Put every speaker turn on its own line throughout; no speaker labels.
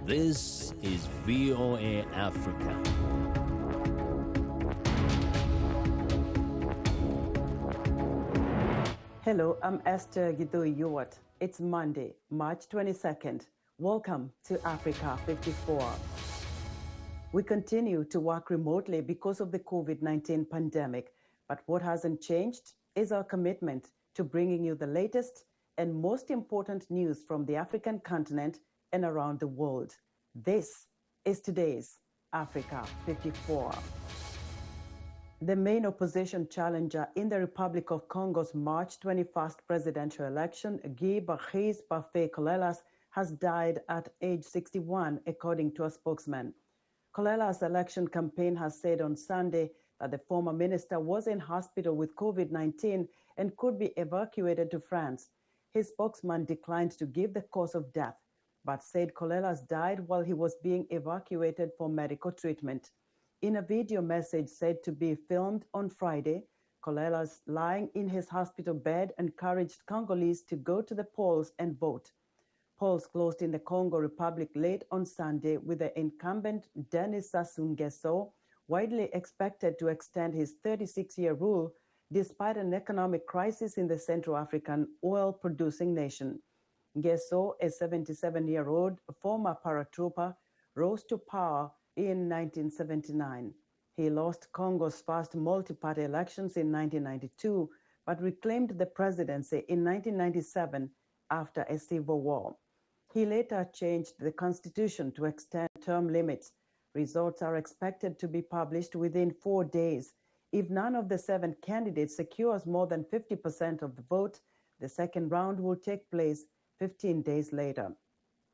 This is VOA Africa.
Hello, I'm Esther Githui-Ewart. It's Monday, March 22nd. Welcome to Africa 54. We continue to work remotely because of the COVID-19 pandemic, but what hasn't changed is our commitment to bringing you the latest and most important news from the African continent and around the world. This is today's Africa 54. The main opposition challenger in the Republic of Congo's March 21st presidential election, Guy Brice Parfiat Kolelas, has died at age 61, according to a spokesman. Kolelas' election campaign has said on Sunday that the former minister was in hospital with COVID-19 and could be evacuated to France. His spokesman declined to give the cause of death, but said Kolelas died while he was being evacuated for medical treatment. In a video message said to be filmed on Friday, Kolelas, lying in his hospital bed, encouraged Congolese to go to the polls and vote. Polls closed in the Congo Republic late on Sunday, with the incumbent Denis Sassou Nguesso widely expected to extend his 36-year rule despite an economic crisis in the Central African oil-producing nation. Nguesso, a 77-year-old former paratrooper, rose to power in 1979. He lost Congo's first multi-party elections in 1992, but reclaimed the presidency in 1997 after a civil war. He later changed the constitution to extend term limits. Results are expected to be published within 4 days. If none of the 7 candidates secures more than 50% of the vote, the second round will take place 15 days later.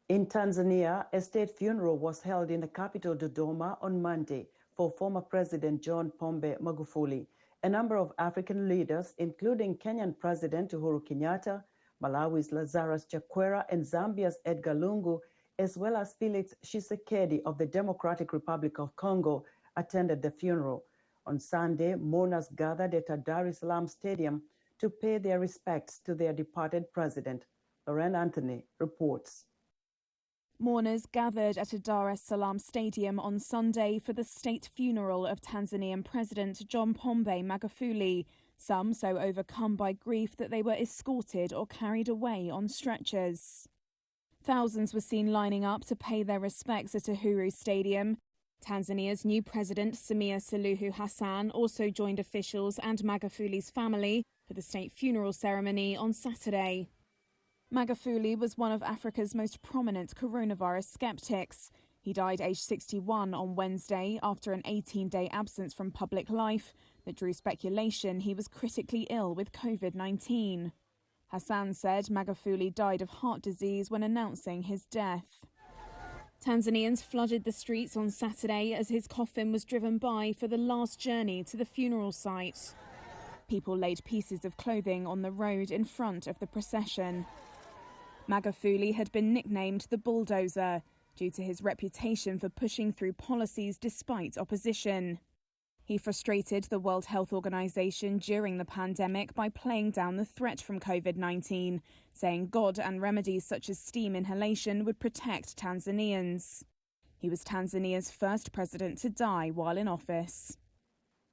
In Tanzania, a state funeral was held in the capital Dodoma on Monday for former President John Pombe Magufuli. A number of African leaders, including Kenyan President Uhuru Kenyatta, Malawi's Lazarus Chakwera, and Zambia's Edgar Lungu, as well as Felix Tshisekedi of the Democratic Republic of Congo, attended the funeral. On Sunday, mourners gathered at Dar es Salaam Stadium to pay their respects to their departed president. Lauren Anthony reports.
Mourners gathered at a Dar es Salaam Stadium on Sunday for the state funeral of Tanzanian President John Pombe Magufuli, some so overcome by grief that they were escorted or carried away on stretchers. Thousands were seen lining up to pay their respects at Uhuru Stadium. Tanzania's new president, Samia Suluhu Hassan, also joined officials and Magufuli's family for the state funeral ceremony on Saturday. Magufuli was one of Africa's most prominent coronavirus skeptics. He died aged 61 on Wednesday after an 18-day absence from public life that drew speculation he was critically ill with COVID-19. Hassan said Magufuli died of heart disease when announcing his death. Tanzanians flooded the streets on Saturday as his coffin was driven by for the last journey to the funeral site. People laid pieces of clothing on the road in front of the procession. Magufuli had been nicknamed the bulldozer due to his reputation for pushing through policies despite opposition. He frustrated the World Health Organization during the pandemic by playing down the threat from COVID-19, saying God and remedies such as steam inhalation would protect Tanzanians. He was Tanzania's first president to die while in office.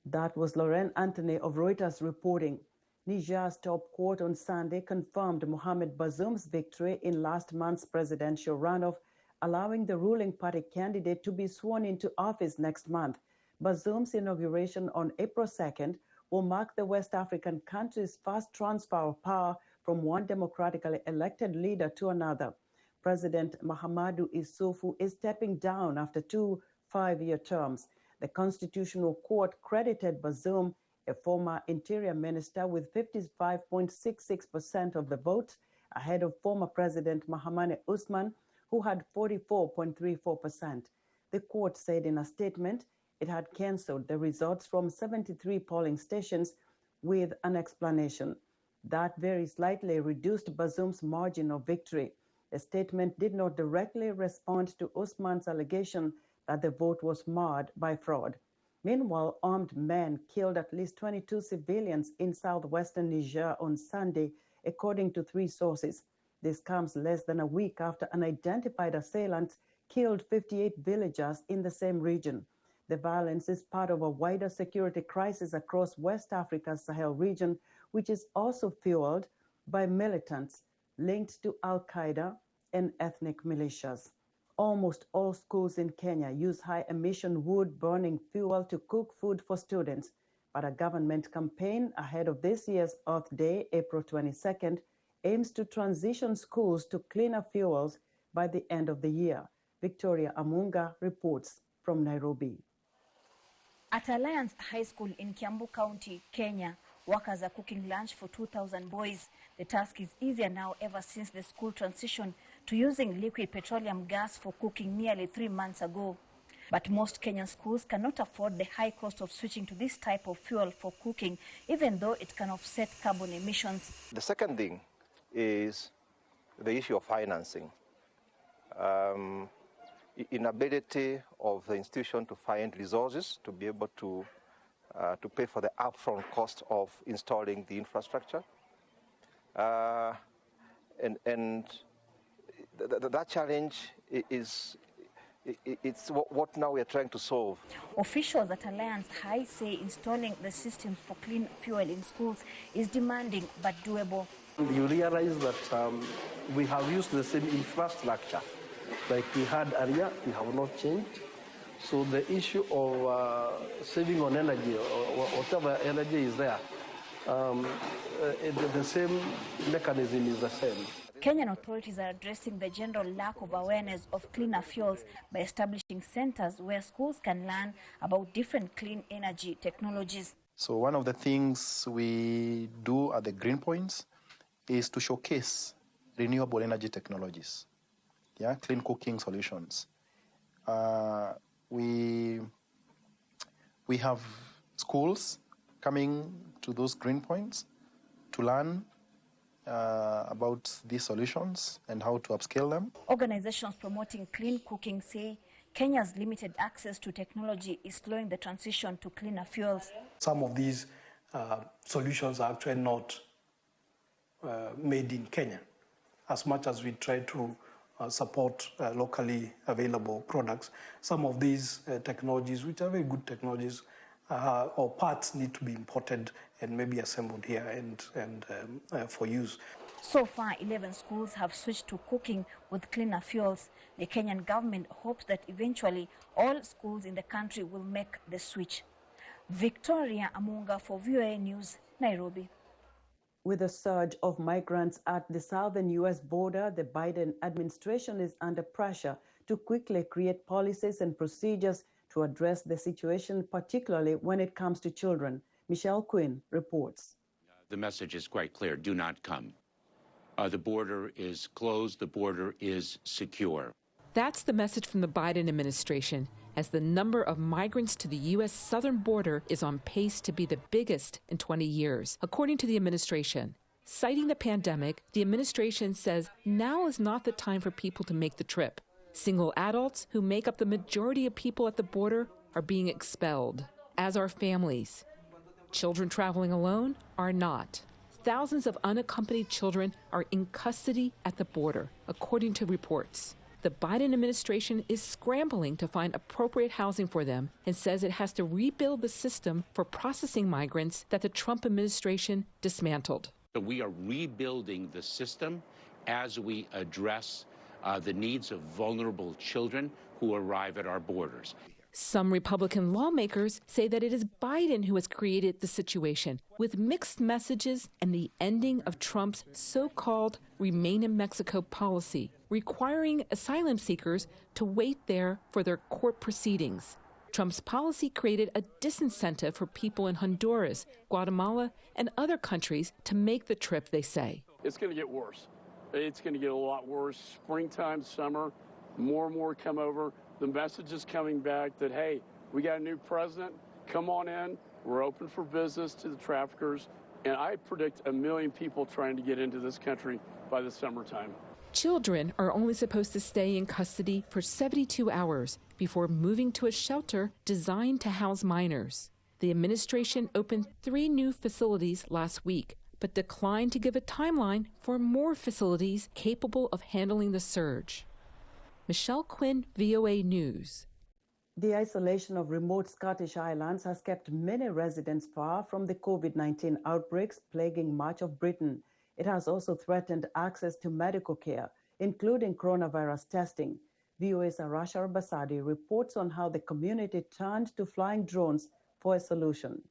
That was Lauren Anthony of Reuters reporting. Niger's top court on Sunday confirmed Mohamed Bazoum's victory in last month's presidential runoff, allowing the ruling party candidate to be sworn into office next month. Bazoum's inauguration on April 2nd will mark the West African country's first transfer of power from one democratically elected leader to another. President Mahamadou Issoufou is stepping down after 2 5-year terms. The Constitutional Court credited Bazoum, a former interior minister, with 55.66% of the vote, ahead of former President Mahamadou Usman, who had 44.34%. The court said in a statement it had cancelled the results from 73 polling stations with an explanation. That very slightly reduced Bazoum's margin of victory. The statement did not directly respond to Usman's allegation that the vote was marred by fraud. Meanwhile, armed men killed at least 22 civilians in southwestern Niger on Sunday, according to 3 sources. This comes less than a week after unidentified assailants killed 58 villagers in the same region. The violence is part of a wider security crisis across West Africa's Sahel region, which is also fueled by militants linked to Al-Qaeda and ethnic militias. Almost all schools in Kenya use high-emission wood-burning fuel to cook food for students, but a government campaign ahead of this year's Earth Day, April 22nd, aims to transition schools to cleaner fuels by the end of the year. Victoria Amunga reports from Nairobi.
At Alliance High School in Kiambu County, Kenya, workers are cooking lunch for 2,000 boys. The task is easier now ever since the school transitioned to using liquid petroleum gas for cooking nearly 3 months ago. But most Kenyan schools cannot afford the high cost of switching to this type of fuel for cooking, even though it can offset carbon emissions.
The second thing is the issue of financing. Inability of the institution to find resources to be able to pay for the upfront cost of installing the infrastructure. And that challenge is it's what now we are trying to solve.
Officials at Alliance High say installing the system for clean fuel in schools is demanding but doable.
You realize that we have used the same infrastructure like we had earlier. We have not changed. So the issue of saving on energy or whatever energy is there, the same mechanism is the same.
Kenyan authorities are addressing the general lack of awareness of cleaner fuels by establishing centers where schools can learn about different clean energy technologies.
So one of the things we do at the Green Points is to showcase renewable energy technologies, clean cooking solutions. We have schools coming to those Green Points to learn about these solutions and how to upscale them.
Organizations promoting clean cooking say Kenya's limited access to technology is slowing the transition to cleaner fuels.
Some of these solutions are actually not made in Kenya. As much as we try to support locally available products, some of these technologies, which are very good technologies, or parts need to be imported and maybe assembled here and for use.
So far, 11 schools have switched to cooking with cleaner fuels. The Kenyan government hopes that eventually all schools in the country will make the switch. Victoria Amunga for VOA News, Nairobi.
With a surge of migrants at the southern U.S. border, the Biden administration is under pressure to quickly create policies and procedures to address the situation, particularly when it comes to children. Michelle Quinn reports.
The message is quite clear. Do not come. The border is closed. The border is secure.
That's the message from the Biden administration, as the number of migrants to the U.S. southern border is on pace to be the biggest in 20 years, according to the administration. Citing the pandemic, the administration says now is not the time for people to make the trip. Single adults, who make up the majority of people at the border, are being expelled, as are families. Children traveling alone are not. Thousands of unaccompanied children are in custody at the border, according to reports. The Biden administration is scrambling to find appropriate housing for them and says it has to rebuild the system for processing migrants that the Trump administration dismantled.
So we are rebuilding the system as we address the needs of vulnerable children who arrive at our borders.
Some Republican lawmakers say that it is Biden who has created the situation, with mixed messages and the ending of Trump's so-called Remain in Mexico policy, requiring asylum seekers to wait there for their court proceedings. Trump's policy created a disincentive for people in Honduras, Guatemala, and other countries to make the trip, they say.
It's going to get worse. It's going to get a lot worse. Springtime, summer, more and more come over. The message is coming back that, hey, we got a new president. Come on in. We're open for business to the traffickers. And I predict 1 million people trying to get into this country by the summertime.
Children are only supposed to stay in custody for 72 hours before moving to a shelter designed to house minors. The administration opened 3 new facilities last week, but declined to give a timeline for more facilities capable of handling the surge. Michelle Quinn, VOA News.
The isolation of remote Scottish islands has kept many residents far from the COVID-19 outbreaks plaguing much of Britain. It has also threatened access to medical care, including coronavirus testing. VOA's Arasha Basadi reports on how the community turned to flying drones for a solution.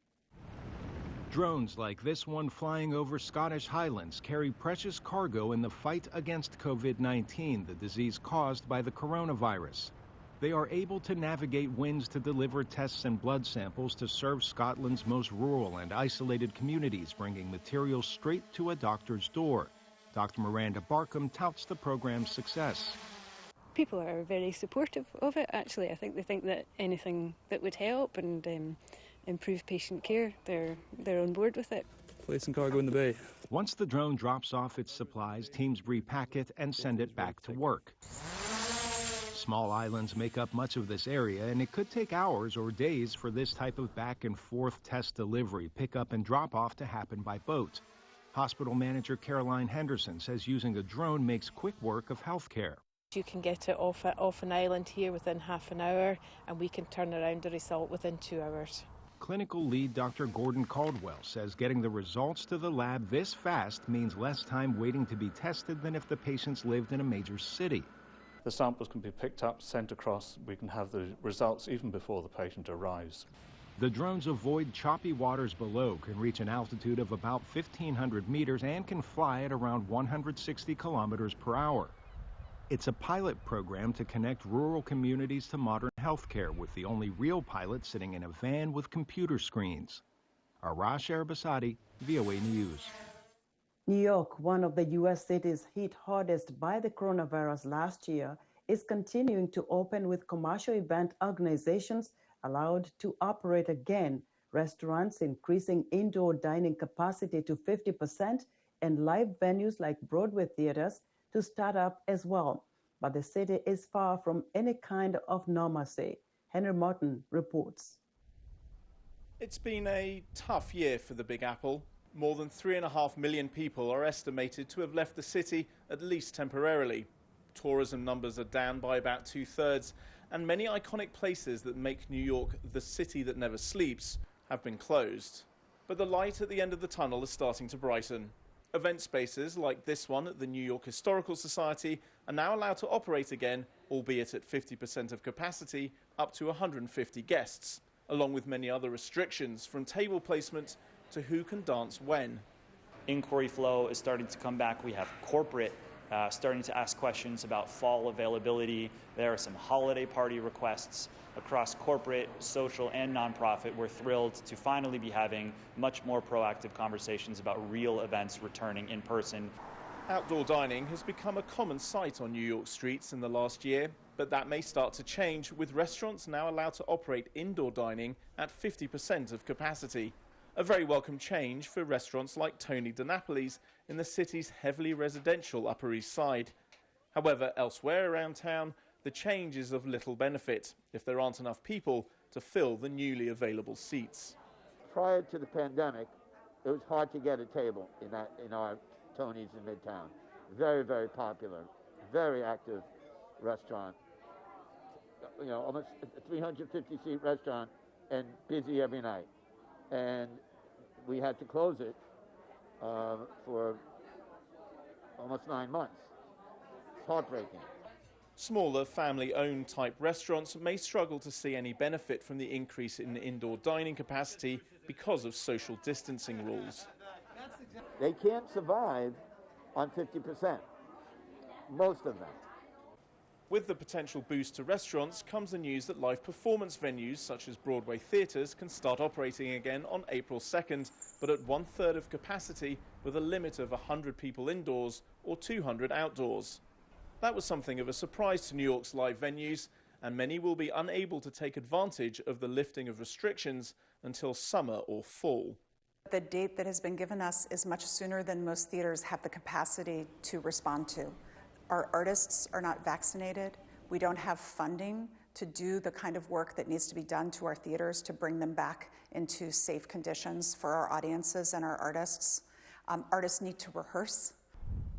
Drones like this one flying over Scottish Highlands carry precious cargo in the fight against COVID-19, the disease caused by the coronavirus. They are able to navigate winds to deliver tests and blood samples to serve Scotland's most rural and isolated communities, bringing materials straight to a doctor's door. Dr. Miranda Barkham touts the program's success.
People are very supportive of it, actually. I think they think that anything that would help and improve patient care, they're on board with it.
Placing cargo in the bay.
Once the drone drops off its supplies, teams repack it and send it back to work. Small islands make up much of this area, and it could take hours or days for this type of back-and-forth test delivery, pickup and drop-off to happen by boat. Hospital manager Caroline Henderson says using a drone makes quick work of healthcare.
You can get it off an island here within half an hour, and we can turn around the result within 2 hours.
Clinical lead Dr. Gordon Caldwell says getting the results to the lab this fast means less time waiting to be tested than if the patients lived in a major city.
The samples can be picked up, sent across. We can have the results even before the patient arrives.
The drones avoid choppy waters below, can reach an altitude of about 1,500 meters, and can fly at around 160 kilometers per hour. It's a pilot program to connect rural communities to modern healthcare, with the only real pilot sitting in a van with computer screens. Arash Erbasadi, VOA News.
New York, one of the U.S. cities hit hardest by the coronavirus last year, is continuing to open, with commercial event organizations allowed to operate again, restaurants increasing indoor dining capacity to 50%, and live venues like Broadway theaters to start up as well. But the city is far from any kind of normalcy. Henry Martin reports.
It's been a tough year for the Big Apple. More than 3.5 million people are estimated to have left the city, at least temporarily. Tourism numbers are down by about 2/3, and many iconic places that make New York the city that never sleeps have been closed. But the light at the end of the tunnel is starting to brighten. Event spaces like this one at the New York Historical Society are now allowed to operate again, albeit at 50% of capacity, up to 150 guests, along with many other restrictions, from table placement to who can dance when.
Inquiry flow is starting to come back. We have corporate starting to ask questions about fall availability. There are some holiday party requests across corporate, social, and nonprofit. We're thrilled to finally be having much more proactive conversations about real events returning in person.
Outdoor dining has become a common sight on New York streets in the last year, but that may start to change, with restaurants now allowed to operate indoor dining at 50% of capacity. A very welcome change for restaurants like Tony DiNapoli's in the city's heavily residential Upper East Side. However, elsewhere around town, the change is of little benefit if there aren't enough people to fill the newly available seats.
Prior to the pandemic, it was hard to get a table in our Tony's in Midtown. Very, very popular, very active restaurant. You know, almost a 350-seat restaurant and busy every night. And we had to close it for almost 9 months. It's heartbreaking.
Smaller family-owned type restaurants may struggle to see any benefit from the increase in indoor dining capacity because of social distancing rules.
They can't survive on 50%, most of them.
With the potential boost to restaurants comes the news that live performance venues such as Broadway theatres can start operating again on April 2nd, but at 1/3 of capacity, with a limit of 100 people indoors or 200 outdoors. That was something of a surprise to New York's live venues, and many will be unable to take advantage of the lifting of restrictions until summer or fall.
The date that has been given us is much sooner than most theaters have the capacity to respond to. Our artists are not vaccinated. We don't have funding to do the kind of work that needs to be done to our theaters to bring them back into safe conditions for our audiences and our artists. Artists need to rehearse.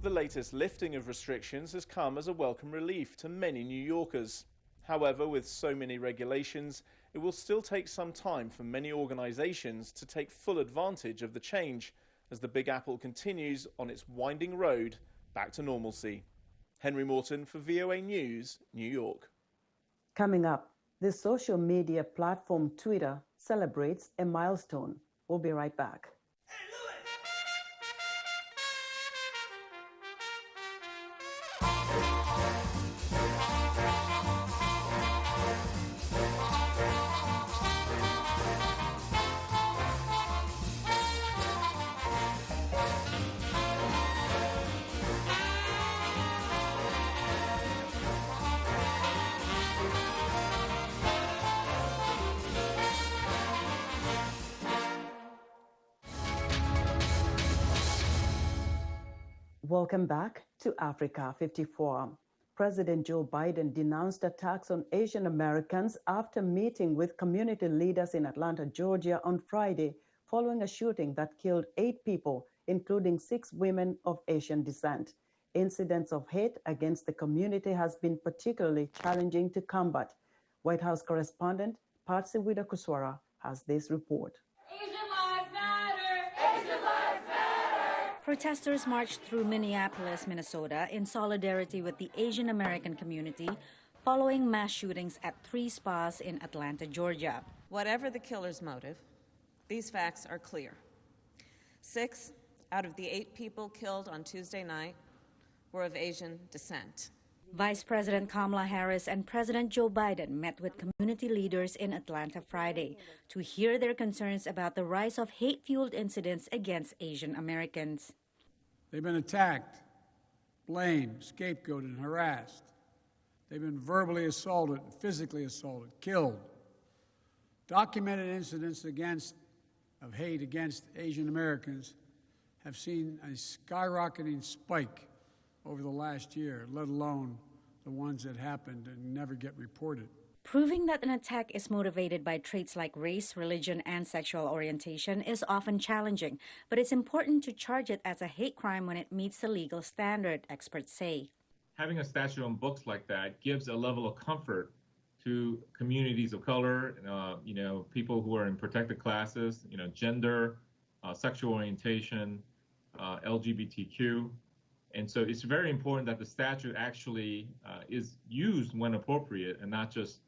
The latest lifting of restrictions has come as a welcome relief to many New Yorkers. However, with so many regulations, it will still take some time for many organisations to take full advantage of the change as the Big Apple continues on its winding road back to normalcy. Henry Morton for VOA News, New York.
Coming up, the social media platform Twitter celebrates a milestone. We'll be right back. Welcome back to Africa 54. President Joe Biden denounced attacks on Asian Americans after meeting with community leaders in Atlanta, Georgia on Friday, following a shooting that killed 8 people, including 6 women of Asian descent. Incidents of hate against the community has been particularly challenging to combat. White House correspondent Patsy Widakuswara has this report.
Protesters marched through Minneapolis, Minnesota in solidarity with the Asian American community following mass shootings at 3 spas in Atlanta, Georgia.
Whatever the killer's motive, these facts are clear. 6 out of the 8 people killed on Tuesday night were of Asian descent.
Vice President Kamala Harris and President Joe Biden met with community leaders in Atlanta Friday to hear their concerns about the rise of hate-fueled incidents against Asian Americans.
They've been attacked, blamed, scapegoated, and harassed. They've been verbally assaulted, physically assaulted, killed. Documented incidents of hate against Asian Americans have seen a skyrocketing spike over the last year, let alone the ones that happened and never get reported.
Proving that an attack is motivated by traits like race, religion, and sexual orientation is often challenging, but it's important to charge it as a hate crime when it meets the legal standard, experts say.
Having a statute on books like that gives a level of comfort to communities of color, people who are in protected classes, gender, sexual orientation, LGBTQ. And so it's very important that the statute actually is used when appropriate and not just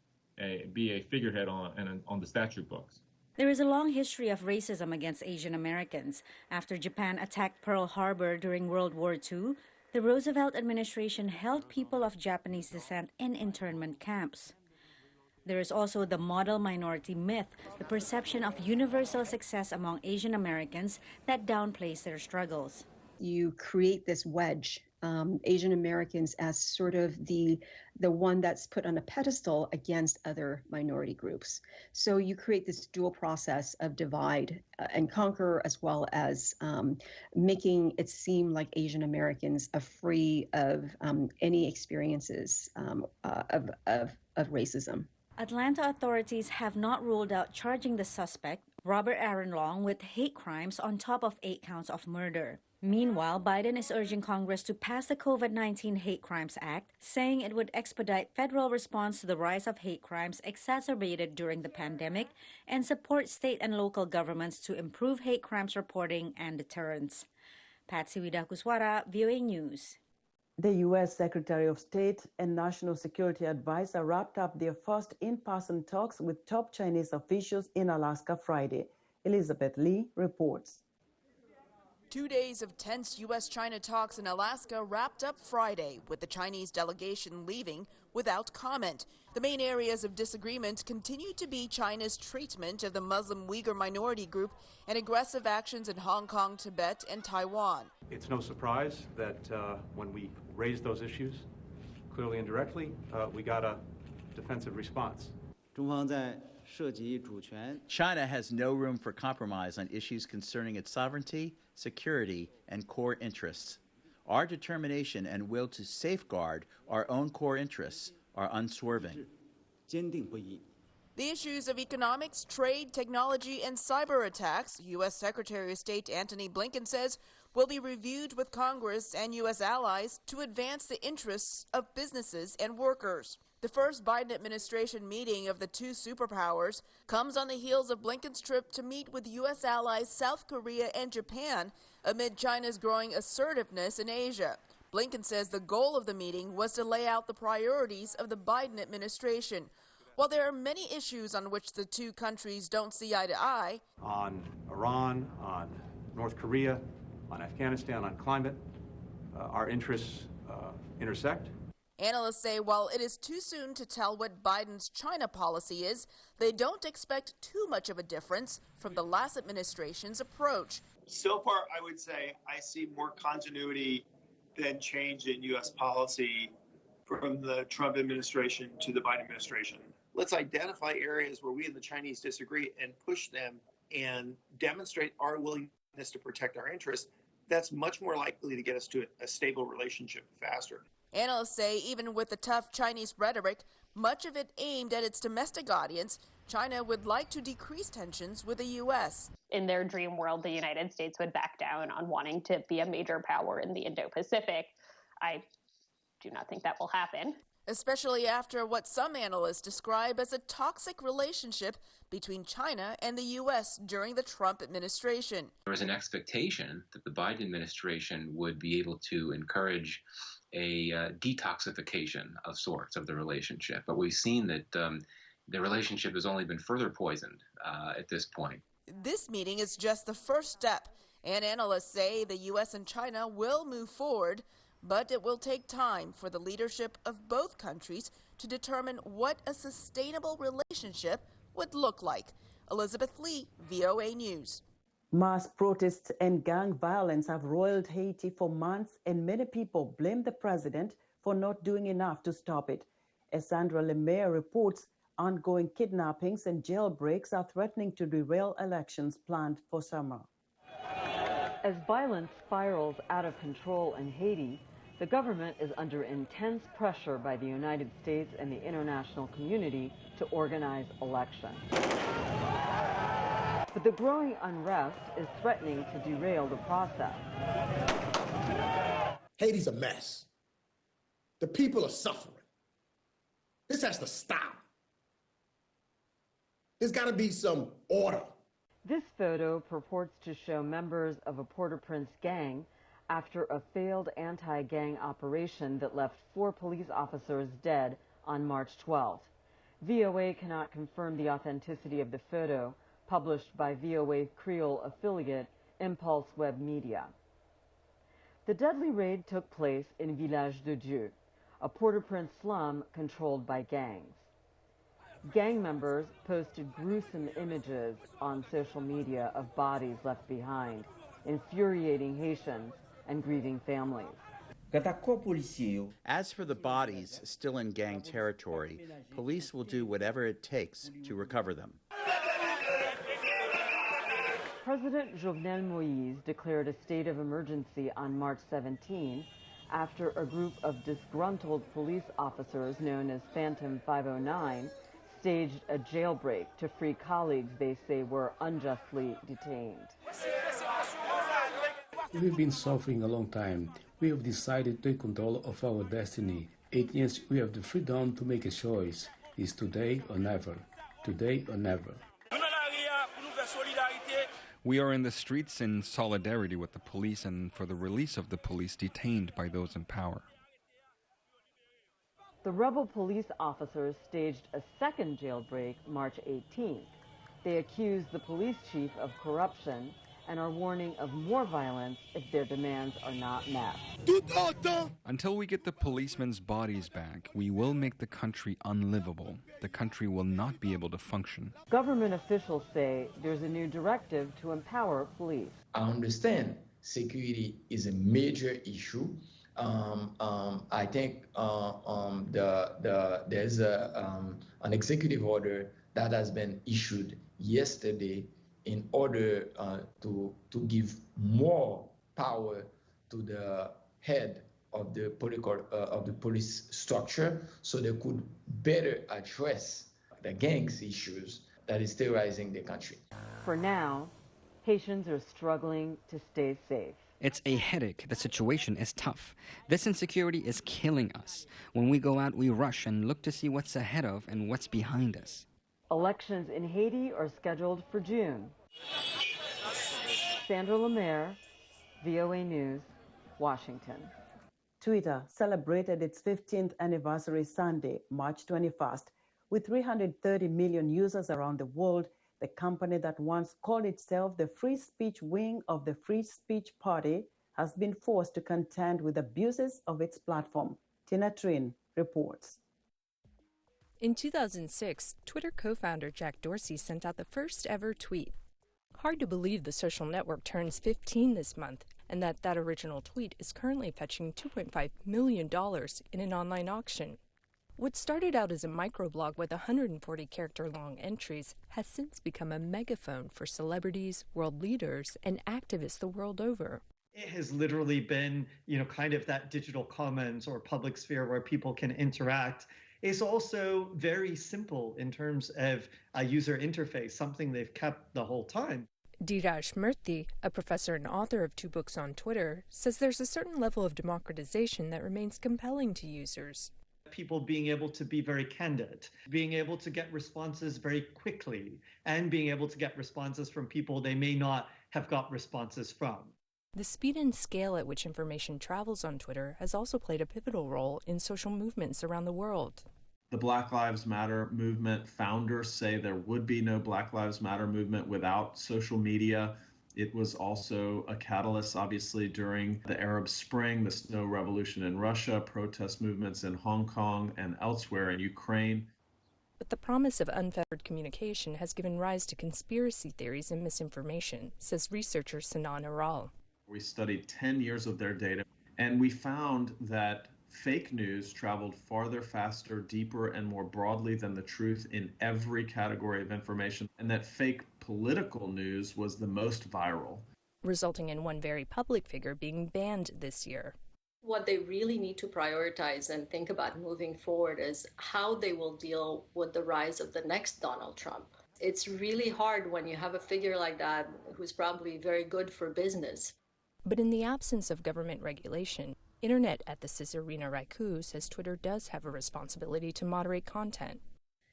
be a figurehead on the statute books.
There is a long history of racism against Asian Americans. After Japan attacked Pearl Harbor during World War II, the Roosevelt administration held people of Japanese descent in internment camps. There is also the model minority myth, the perception of universal success among Asian Americans that downplays their struggles.
You create this wedge, Asian Americans as sort of the one that's put on a pedestal against other minority groups. So you create this dual process of divide and conquer, as well as making it seem like Asian Americans are free of any experiences of racism.
Atlanta authorities have not ruled out charging the suspect, Robert Aaron Long, with hate crimes on top of 8 counts of murder. Meanwhile, Biden is urging Congress to pass the COVID-19 Hate Crimes Act, saying it would expedite federal response to the rise of hate crimes exacerbated during the pandemic and support state and local governments to improve hate crimes reporting and deterrence. Patsy Widakuswara, VOA News.
The U.S. Secretary of State and National Security Advisor wrapped up their first in-person talks with top Chinese officials in Alaska Friday. Elizabeth Lee reports.
2 days of tense U.S.-China talks in Alaska wrapped up Friday, with the Chinese delegation leaving without comment. The main areas of disagreement continue to be China's treatment of the Muslim Uyghur minority group and aggressive actions in Hong Kong, Tibet, and Taiwan.
It's no surprise that when we raised those issues, clearly and directly, we got a defensive response.
China has no room for compromise on issues concerning its sovereignty, security, and core interests. Our determination and will to safeguard our own core interests are unswerving.
The issues of economics, trade, technology, and cyber attacks, U.S. Secretary of State Antony Blinken says, will be reviewed with Congress and U.S. allies to advance the interests of businesses and workers. The first Biden administration meeting of the two superpowers comes on the heels of Blinken's trip to meet with U.S. allies South Korea and Japan amid China's growing assertiveness in Asia. Blinken says the goal of the meeting was to lay out the priorities of the Biden administration. While there are many issues on which the two countries don't see eye to eye,
on Iran, on North Korea, on Afghanistan, on climate, our interests intersect.
analysts say while it is too soon to tell what Biden's China policy is, they don't expect too much of a difference from the last administration's approach.
So far, I would say I see more continuity than change in U.S. policy from the Trump administration to the Biden administration. Let's identify areas where we and the Chinese disagree and push them and demonstrate our willingness to protect our interests. That's much more likely to get us to a stable relationship faster.
Analysts say even with the tough Chinese rhetoric, much of it aimed at its domestic audience, China would like to decrease tensions with the U.S.
In their dream world, the United States would back down on wanting to be a major power in the Indo-Pacific. I do not think that will happen.
Especially after what some analysts describe as a toxic relationship between China and the U.S. during the Trump administration.
There was an expectation that the Biden administration would be able to encourage a detoxification of sorts of the relationship. But we've seen that the relationship has only been further poisoned at this point.
This meeting is just the first step, and analysts say the U.S. and China will move forward, but it will take time for the leadership of both countries to determine what a sustainable relationship would look like. Elizabeth Lee, VOA News.
Mass protests and gang violence have roiled Haiti for months, and many people blame the president for not doing enough to stop it. As Sandra Lemaire reports, ongoing kidnappings and jailbreaks are threatening to derail elections planned for summer.
As violence spirals out of control in Haiti, the government is under intense pressure by the United States and the international community to organize elections. But the growing unrest is threatening to derail the process.
Haiti's a mess. The people are suffering. This has to stop. There's got to be some order.
This photo purports to show members of a Port-au-Prince gang after a failed anti-gang operation that left 4 police officers dead on March 12th. VOA cannot confirm the authenticity of the photo, published by VOA Creole affiliate Impulse Web Media. The deadly raid took place in Village de Dieu, a Port-au-Prince slum controlled by gangs. Gang members posted gruesome images on social media of bodies left behind, infuriating Haitians and grieving families.
As for the bodies still in gang territory, police will do whatever it takes to recover them.
President Jovenel Moïse declared a state of emergency on March 17 after a group of disgruntled police officers known as Phantom 509 staged a jailbreak to free colleagues they say were unjustly detained.
We've been suffering a long time. We have decided to take control of our destiny. Haitians, we have the freedom to make a choice. It's today or never. Today or never.
We are in the streets in solidarity with the police and for the release of the police detained by those in power.
The rebel police officers staged a second jailbreak March 18th. They accused the police chief of corruption and are warning of more violence if their demands are not met.
Until we get the policemen's bodies back, we will make the country unlivable. The country will not be able to function.
Government officials say there's a new directive to empower police.
I understand security is a major issue. I think there's an executive order that has been issued yesterday in order to give more power to the head of the police structure, so they could better address the gangs issues that is terrorizing the country.
For now, Haitians are struggling to stay safe.
It's a headache. The situation is tough. This insecurity is killing us. When we go out, we rush and look to see what's ahead of and what's behind us.
Elections in Haiti are scheduled for June. Sandra Lemaire, VOA News, Washington.
Twitter celebrated its 15th anniversary Sunday, March 21st. With 330 million users around the world, the company that once called itself the free speech wing of the Free Speech Party has been forced to contend with abuses of its platform. Tina Trin reports.
In 2006, Twitter co-founder Jack Dorsey sent out the first ever tweet. Hard to believe the social network turns 15 this month, and that original tweet is currently fetching $2.5 million in an online auction. What started out as a microblog with 140-character-long entries has since become a megaphone for celebrities, world leaders, and activists the world over.
It has literally been, kind of that digital commons or public sphere where people can interact. It's also very simple in terms of a user interface, something they've kept the whole time.
Dheeraj Murthy, a professor and author of 2 books on Twitter, says there's a certain level of democratization that remains compelling to users.
People being able to be very candid, being able to get responses very quickly, and being able to get responses from people they may not have got responses from.
The speed and scale at which information travels on Twitter has also played a pivotal role in social movements around the world.
The Black Lives Matter movement founders say there would be no Black Lives Matter movement without social media. It was also a catalyst, obviously, during the Arab Spring, the Snow Revolution in Russia, protest movements in Hong Kong and elsewhere in Ukraine.
But the promise of unfettered communication has given rise to conspiracy theories and misinformation, says researcher Sanan Aral.
We studied 10 years of their data, and we found that fake news traveled farther, faster, deeper, and more broadly than the truth in every category of information, and that fake political news was the most viral,
resulting in one very public figure being banned this year.
What they really need to prioritize and think about moving forward is how they will deal with the rise of the next Donald Trump. It's really hard when you have a figure like that who's probably very good for business.
But in the absence of government regulation, Internet ethicist Irina Raiku says Twitter does have a responsibility to moderate content.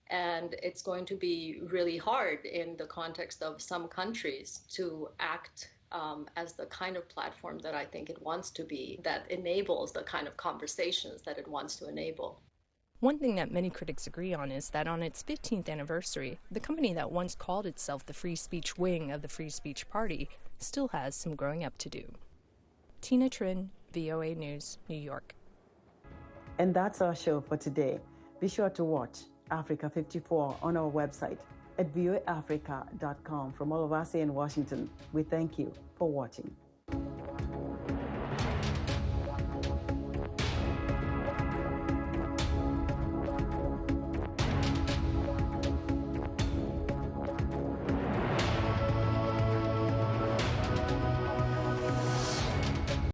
And it's going to be really hard in the context of some countries to act as the kind of platform that I think it wants to be, that enables the kind of conversations that it wants to enable.
One thing that many critics agree on is that on its 15th anniversary, the company that once called itself the free speech wing of the Free Speech Party still has some growing up to do. Tina Trin, VOA News, New York.
And that's our show for today. Be sure to watch Africa 54 on our website at voaafrica.com. From all of us here in Washington, we thank you for watching.